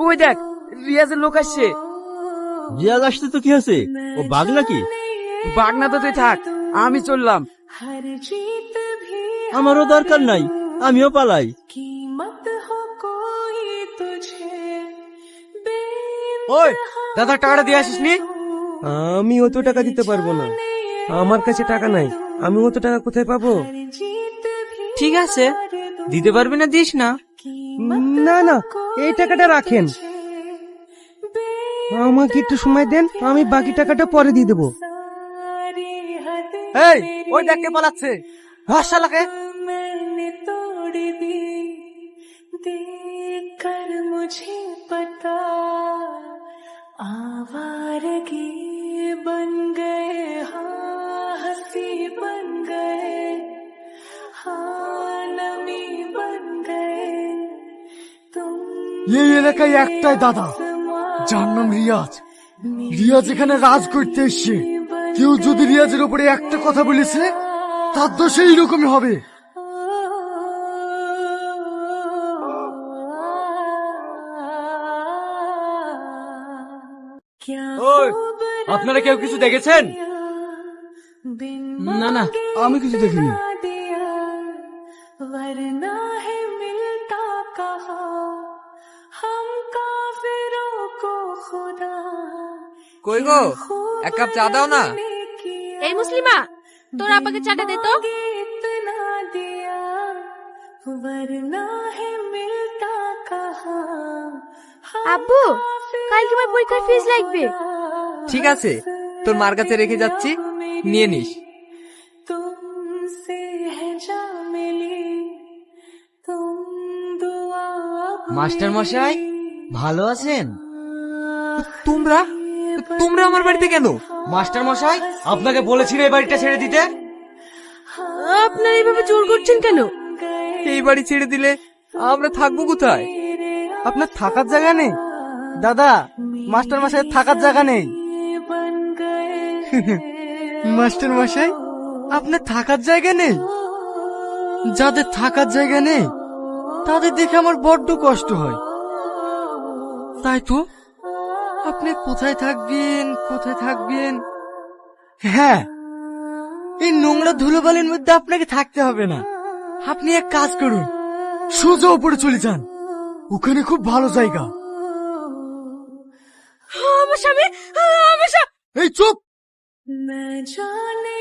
ওই দেখ, রিয়াজের লোক আসছে। রিয়াজ আসতে তো কি আছে, ও বাঘ নাকি? বাঘ না তো তুই থাক, আমি চললাম। আমারও দরকার নাই, আমিও পালাই। ওই দাদা, টাকাটা দিয়ে আসিস নি? আমি অত টাকা দিতে পারবো না, আমার কাছে টাকা নাই। আমি অত টাকা কোথায় পাবো? ঠিক আছে, দিতে পারবি না, দিস না। না না, এই টাকাটা রাখেন, আমাকে একটু সময় দেন, আমি বাকি টাকাটা পরে দিয়ে দেবো। এই, ওই দেখ কে পালাচ্ছে। হাস শালাকে। आवारगी बन गए, हाँ हंसी बन गए, हाँ नमी बन गए तुम। এই এলাকায় একটাই দাদা, যার নাম রিয়াজ। রিয়াজ এখানে রাজ করতে এসছে। কেউ যদি রিয়াজের উপরে একটা কথা বলেছে, তার তো সেই রকমই হবে। ওই, আপনারা কেউ কিছু দেখেছেন? না না, আমি কিছু দেখিনি। वरना है मिलता कहा हम काफिरों को खुदा। কই গো, এক কাপ চা দাও না। এই মুসলিমা, তোর আপাকে চাটা দে তো। इतना दिया वरना है मिलता कहा। আব্বু, কাল তোমার পরীক্ষার ফিস লাগবে। ঠিক আছে, তোর মার কাছে রেখে যাচ্ছি, নিয়ে নিস। तुमसे है जा मिली तुम दुआ। মাস্টার মশাই, ভালো আছেন? তোমরা তোমরা আমার বাড়িতে কেন? মাস্টার মশাই, আপনাকে বলেছি এই বাড়িটা ছেড়ে দিতে। আপনারা এইভাবে জোর করছেন কেন? এই বাড়ি ছেড়ে দিলে আমরা থাকবো কোথায়? আপনার থাকার জায়গা নেই? দাদা, মাস্টার মশাই থাকার জায়গা নেই। মাস্টার মশাই, আপনার থাকার জায়গা নেই? যাদের থাকার জায়গা নেই, তাদের দেখে আমার বড্ড কষ্ট হয়। তাই তো, আপনি কোথায় থাকবেন, কোথায় থাকবেন? হ্যাঁ, এই নোংরা ধুলোবালির মধ্যে আপনাকে থাকতে হবে না। আপনি এক কাজ করুন, সোজা উপরে চলে যান, ওখানে খুব ভালো জায়গা। আমার স্বামী, আমার স্বামী। এই চুপ! मैं जाने